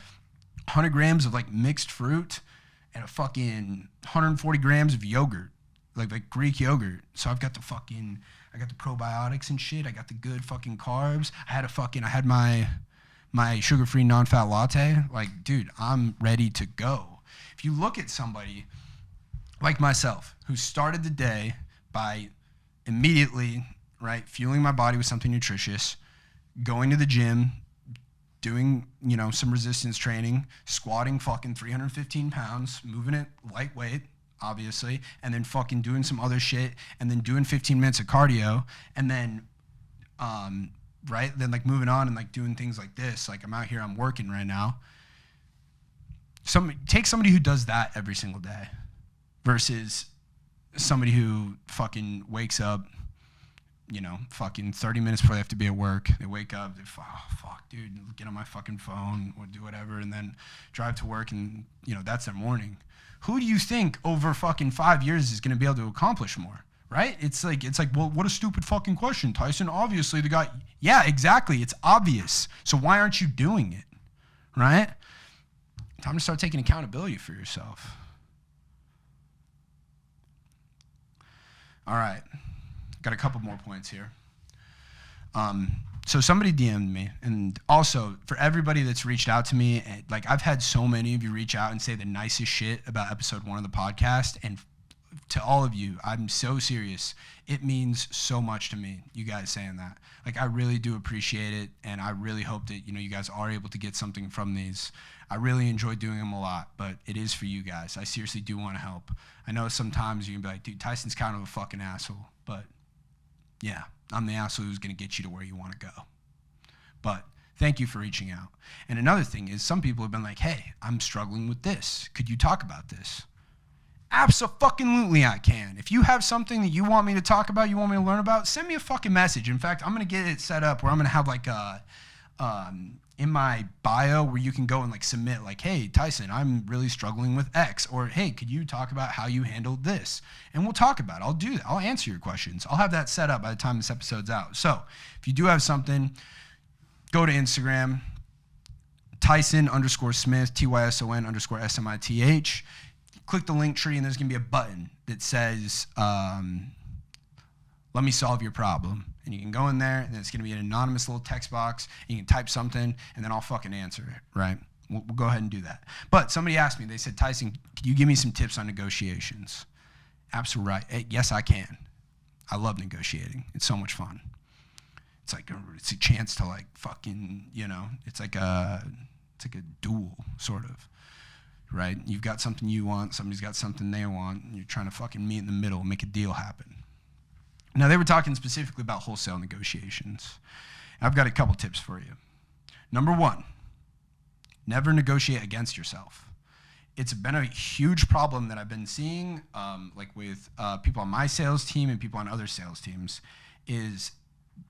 100 grams of like mixed fruit, and a fucking 140 grams of yogurt, like Greek yogurt. So I got the probiotics and shit. I got the good fucking carbs. I had my sugar-free non-fat latte. Like, dude, I'm ready to go. If you look at somebody like myself who started the day by immediately, right, fueling my body with something nutritious, going to the gym, doing, some resistance training, squatting fucking 315 pounds, moving it lightweight, obviously, and then fucking doing some other shit, and then doing 15 minutes of cardio, and then, then like moving on and like doing things like this. Like, I'm out here, I'm working right now. Take somebody who does that every single day versus somebody who fucking wakes up, fucking 30 minutes before they have to be at work. They wake up, fuck, dude, get on my fucking phone or do whatever, and then drive to work, and, that's their morning. Who do you think over fucking 5 years is going to be able to accomplish more, right? It's like, well, what a stupid fucking question, Tyson. Obviously, the guy, yeah, exactly. It's obvious. So why aren't you doing it, right? Time to start taking accountability for yourself. All right. Got a couple more points here. So somebody DM'd me, and also for everybody that's reached out to me, like, I've had so many of you reach out and say the nicest shit about episode 1 of the podcast, and to all of you, I'm so serious. It means so much to me, you guys saying that. Like, I really do appreciate it, and I really hope that, you guys are able to get something from these. I really enjoy doing them a lot, but it is for you guys. I seriously do want to help. I know sometimes you can be like, dude, Tyson's kind of a fucking asshole, but Yeah, I'm the asshole who's going to get you to where you want to go. But thank you for reaching out. And another thing is some people have been like, hey, I'm struggling with this. Could you talk about this? Absolutely I can. If you have something that you want me to talk about, you want me to learn about, send me a fucking message. In fact, I'm going to get it set up where I'm going to have like a, in my bio where you can go and like submit like, hey, Tyson, I'm really struggling with X. Or, hey, could you talk about how you handled this? And we'll talk about it. I'll do that. I'll answer your questions. I'll have that set up by the time this episode's out. So if you do have something, go to Instagram, Tyson_Smith, TYSON_SMITH. Click the link tree and there's going to be a button that says, let me solve your problem. And you can go in there and it's going to be an anonymous little text box. And you can type something and then I'll fucking answer it, right? We'll go ahead and do that. But somebody asked me, they said, Tyson, can you give me some tips on negotiations? Absolutely right. Yes, I can. I love negotiating. It's so much fun. It's a chance to like fucking, it's like a duel sort of. Right? You've got something you want, somebody's got something they want, and you're trying to fucking meet in the middle, make a deal happen. Now, they were talking specifically about wholesale negotiations. I've got a couple tips for you. Number one, never negotiate against yourself. It's been a huge problem that I've been seeing, like with people on my sales team and people on other sales teams, is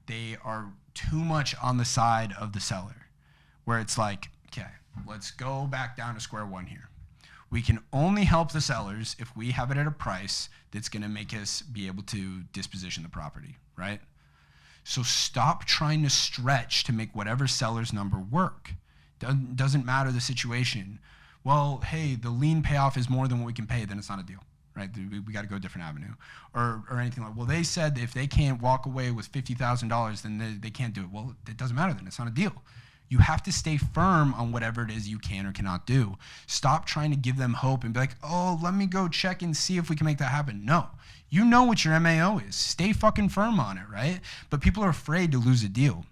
they are too much on the side of the seller, where it's like, okay, let's go back down to square one here. We can only help the sellers if we have it at a price that's going to make us be able to disposition the property, right? So stop trying to stretch to make whatever seller's number work. Doesn't matter the situation. Well, hey, the lien payoff is more than what we can pay, then it's not a deal, right? We got to go a different avenue. Or anything like, well, they said if they can't walk away with $50,000, then they can't do it. Well, it doesn't matter then. It's not a deal. You have to stay firm on whatever it is you can or cannot do. Stop trying to give them hope and be like, oh, let me go check and see if we can make that happen. No, you know what your MAO is. Stay fucking firm on it, right? But people are afraid to lose a deal.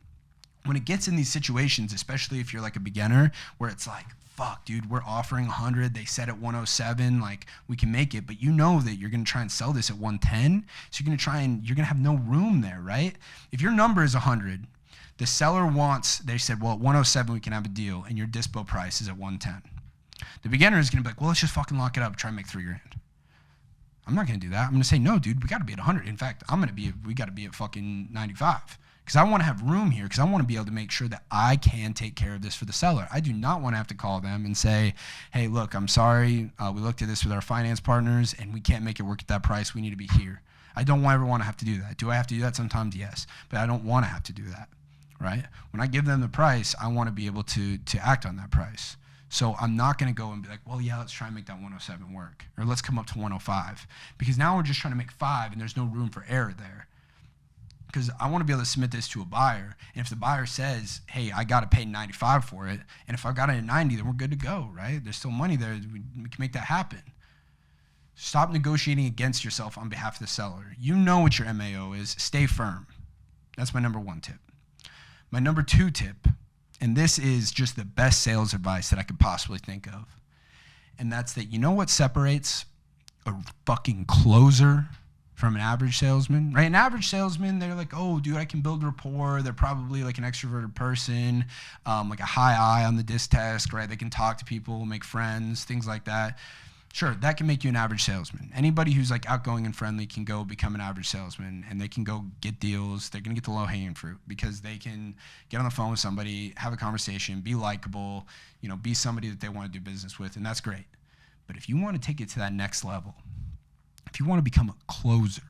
When it gets in these situations, especially if you're like a beginner, where it's like, fuck, dude, we're offering 100. They said at 107, like we can make it, but you know that you're going to try and sell this at 110. So you're going to have no room there, right? If your number is 100, the seller they said, well, at 107 we can have a deal, and your dispo price is at 110. The beginner is going to be like, well, let's just fucking lock it up, try and make $3,000. I'm not going to do that. I'm going to say, no, dude, we got to be at 100. In fact, we got to be at fucking 95. Because I want to have room here, because I want to be able to make sure that I can take care of this for the seller. I do not want to have to call them and say, hey, look, I'm sorry. We looked at this with our finance partners, and we can't make it work at that price. We need to be here. I don't ever want to have to do that. Do I have to do that sometimes? Yes. But I don't want to have to do that. Right? When I give them the price, I want to be able to act on that price. So I'm not going to go and be like, well, yeah, let's try and make that 107 work. Or let's come up to 105. Because now we're just trying to make 5 and there's no room for error there. Because I want to be able to submit this to a buyer. And if the buyer says, hey, I got to pay 95 for it, and if I got it at 90, then we're good to go, right? There's still money there. We can make that happen. Stop negotiating against yourself on behalf of the seller. You know what your MAO is. Stay firm. That's my number 1 tip. My number 2 tip, and this is just the best sales advice that I could possibly think of, and that's that you know what separates a fucking closer from an average salesman, right? An average salesman, they're like, oh, dude, I can build rapport. They're probably like an extroverted person, like a high I on the disc test, right? They can talk to people, make friends, things like that. Sure, that can make you an average salesman. Anybody who's like outgoing and friendly can go become an average salesman, and they can go get deals. They're going to get the low-hanging fruit because they can get on the phone with somebody, have a conversation, be likable, be somebody that they want to do business with, and that's great. But if you want to take it to that next level, if you want to become a closer,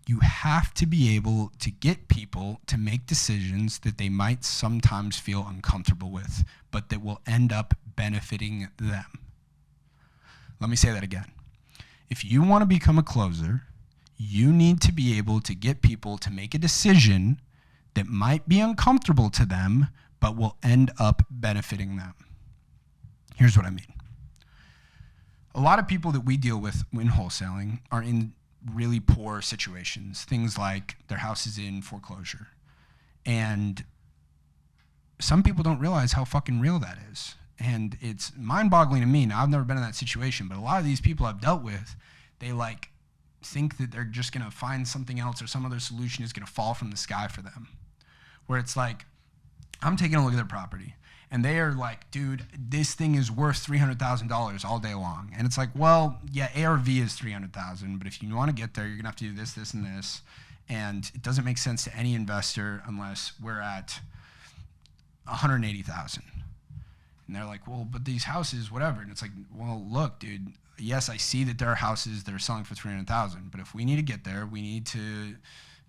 you have to be able to get people to make decisions that they might sometimes feel uncomfortable with, but that will end up benefiting them. Let me say that again. If you want to become a closer, you need to be able to get people to make a decision that might be uncomfortable to them, but will end up benefiting them. Here's what I mean. A lot of people that we deal with in wholesaling are in really poor situations. Things like their house is in foreclosure. And some people don't realize how fucking real that is. And it's mind-boggling to me. Now, I've never been in that situation, but a lot of these people I've dealt with, they like think that they're just going to find something else or some other solution is going to fall from the sky for them. Where it's like, I'm taking a look at their property, and they are like, dude, this thing is worth $300,000 all day long. And it's like, well, yeah, ARV is $300,000, but if you want to get there, you're going to have to do this, this, and this. And it doesn't make sense to any investor unless we're at $180,000. And they're like, well, but these houses, whatever. And it's like, well, look, dude, yes, I see that there are houses that are selling for $300,000, but if we need to get there, we need to,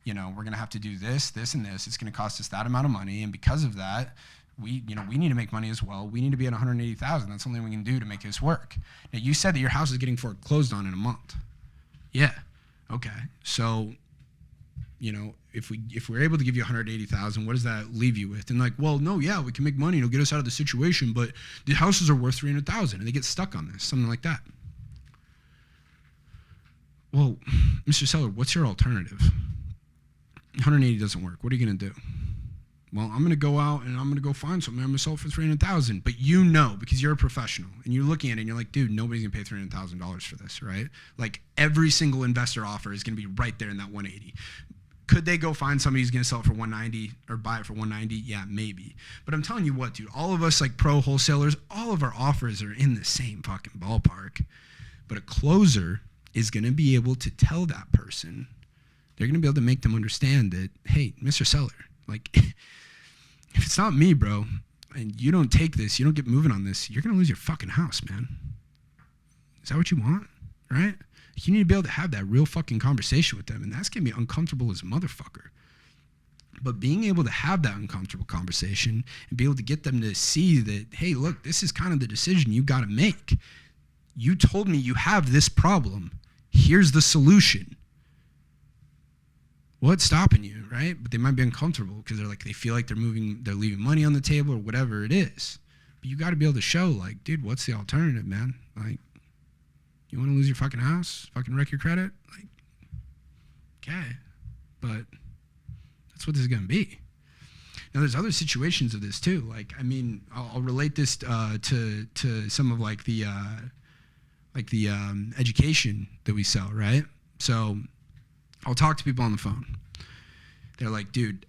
we're going to have to do this, this, and this. It's going to cost us that amount of money. And because of that, we need to make money as well. We need to be at $180,000. That's something we can do to make this work. Now, you said that your house is getting foreclosed on in a month. Yeah. Okay. So, if we're able to give you $180,000, what does that leave you with? And like, well, no, yeah, we can make money. It'll get us out of the situation, but the houses are worth $300,000, and they get stuck on this, something like that. Well, Mr. Seller, what's your alternative? 180 doesn't work. What are you going to do? Well, I'm going to go out and I'm going to go find something. I'm going to sell it for $300,000. But because you're a professional and you're looking at it and you're like, dude, nobody's going to pay $300,000 for this, right? Like every single investor offer is going to be right there in that 180. Could they go find somebody who's going to sell it for 190 or buy it for 190? Yeah, maybe. But I'm telling you what, dude, all of us like pro wholesalers, all of our offers are in the same fucking ballpark. But a closer is going to be able to tell that person, they're going to be able to make them understand that, hey, Mr. Seller, like, if it's not me, bro, and you don't take this, you don't get moving on this, you're going to lose your fucking house, man. Is that what you want? Right? You need to be able to have that real fucking conversation with them, and that's going to be uncomfortable as a motherfucker. But being able to have that uncomfortable conversation and be able to get them to see that, hey, look, this is kind of the decision you got to make. You told me you have this problem. Here's the solution. What's stopping you, right? But they might be uncomfortable because they feel like they're leaving money on the table or whatever it is. But you got to be able to show, like, dude, what's the alternative, man? Like, you want to lose your fucking house? Fucking wreck your credit? Like, okay. But that's what this is going to be. Now, there's other situations of this, too. Like, I mean, I'll relate this to some of, the education that we sell, right? So I'll talk to people on the phone. They're like, dude,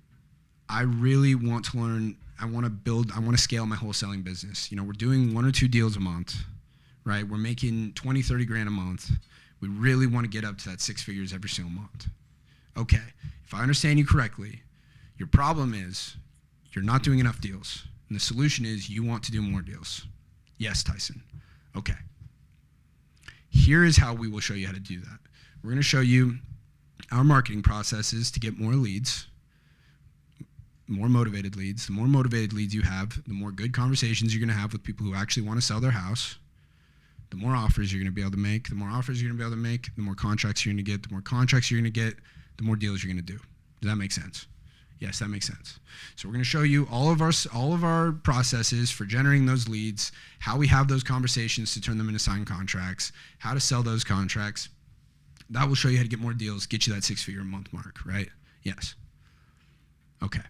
I really want to learn. I want to scale my wholesaling business. We're doing 1 or 2 deals a month, right? We're making 20, 30 grand a month. We really want to get up to that 6 figures every single month. Okay, if I understand you correctly, your problem is you're not doing enough deals. And the solution is you want to do more deals. Yes, Tyson. Okay. Here is how we will show you how to do that. We're going to show you our marketing processes to get more leads, more motivated leads. The more motivated leads you have, the more good conversations you're going to have with people who actually want to sell their house. The more offers you're going to be able to make. The more offers you're going to be able to make, the more contracts you're going to get. The more contracts you're going to get, the more deals you're going to do. Does that make sense? Yes, that makes sense. So we're going to show you all of our processes for generating those leads, how we have those conversations to turn them into signed contracts, how to sell those contracts. That will show you how to get more deals, get you that 6-figure a month mark, right? Yes. Okay.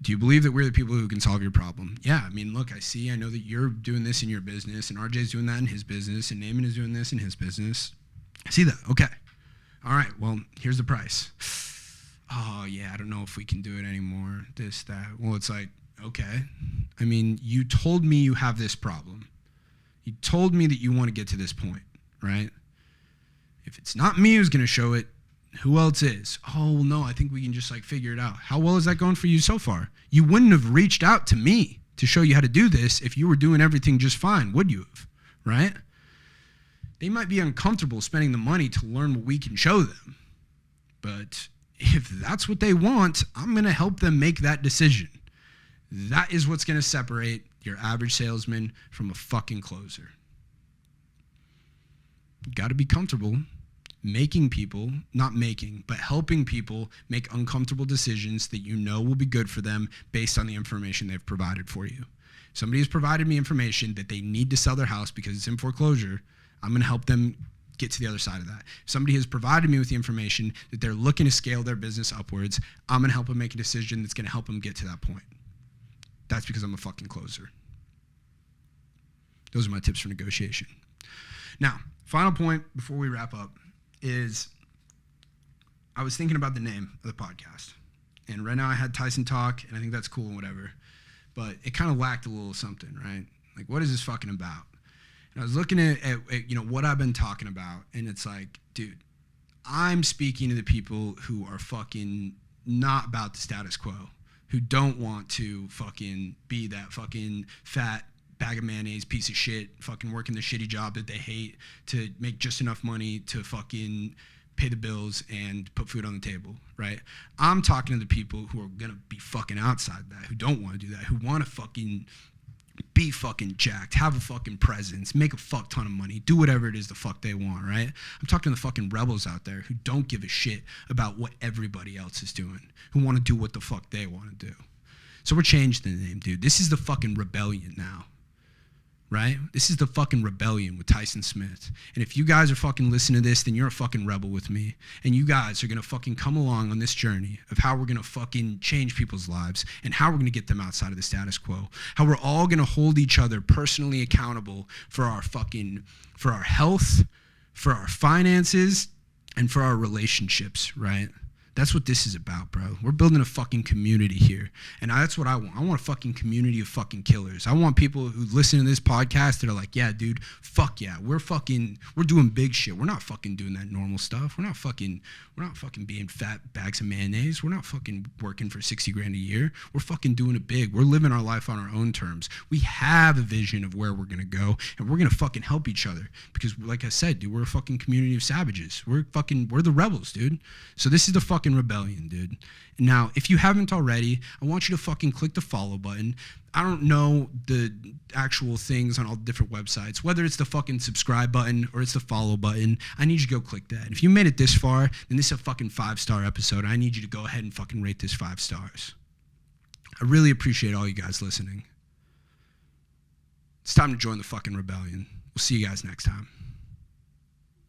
Do you believe that we're the people who can solve your problem? Yeah, I mean, look, I know that you're doing this in your business, and RJ's doing that in his business, and Naaman is doing this in his business. I see that. Okay. All right, well, here's the price. Oh, yeah, I don't know if we can do it anymore, this, that. Well, it's like, okay. I mean, you told me you have this problem. You told me that you want to get to this point, right? If it's not me who's going to show it, who else is? Oh, well, no, I think we can just figure it out. How well is that going for you so far? You wouldn't have reached out to me to show you how to do this if you were doing everything just fine, would you have? Right? They might be uncomfortable spending the money to learn what we can show them. But if that's what they want, I'm going to help them make that decision. That is what's going to separate your average salesman from a fucking closer. You got to be comfortable helping people make uncomfortable decisions that you know will be good for them based on the information they've provided for you. Somebody has provided me information that they need to sell their house because it's in foreclosure. I'm going to help them get to the other side of that. If somebody has provided me with the information that they're looking to scale their business upwards, I'm going to help them make a decision that's going to help them get to that point. That's because I'm a fucking closer. Those are my tips for negotiation. Now, final point before we wrap up. is I was thinking about the name of the podcast. And right now I had Tyson talk, and I think that's cool and whatever. But it kind of lacked a little something, right? Like, what is this fucking about? And I was looking at what I've been talking about, and it's like, dude, I'm speaking to the people who are fucking not about the status quo, who don't want to fucking be that fucking fat bag of mayonnaise piece of shit, fucking working the shitty job that they hate to make just enough money to fucking pay the bills and put food on the table, right? I'm talking to the people who are gonna be fucking outside that, who don't want to do that, who want to fucking be fucking jacked, have a fucking presence, make a fuck ton of money, do whatever it is the fuck they want, right? I'm talking to the fucking rebels out there who don't give a shit about what everybody else is doing, who want to do what the fuck they want to do. So we're changing the name, dude. This is the fucking rebellion now, right? This is the fucking rebellion with Tyson Smith. And if you guys are fucking listening to this, then you're a fucking rebel with me. And you guys are going to fucking come along on this journey of how we're going to fucking change people's lives and how we're going to get them outside of the status quo. How we're all going to hold each other personally accountable for our health, for our finances, and for our relationships, right? That's what this is about, bro. We're building a fucking community here. And that's what I want. I want a fucking community of fucking killers. I want people who listen to this podcast that are like, yeah, dude, fuck yeah. We're doing big shit. We're not fucking doing that normal stuff. We're not fucking being fat bags of mayonnaise. We're not fucking working for 60 grand a year. We're fucking doing it big. We're living our life on our own terms. We have a vision of where we're gonna go, and we're gonna fucking help each other. Because like I said, dude, we're a fucking community of savages. We're the rebels, dude. So this is the fucking rebellion, dude. Now, if you haven't already, I want you to fucking click the follow button. I don't know the actual things on all the different websites, whether it's the fucking subscribe button or it's the follow button. I need you to go click that. And if you made it this far, then this is a fucking 5-star episode. I need you to go ahead and fucking rate this 5 stars. I really appreciate all you guys listening. It's time to join the fucking rebellion. We'll see you guys next time.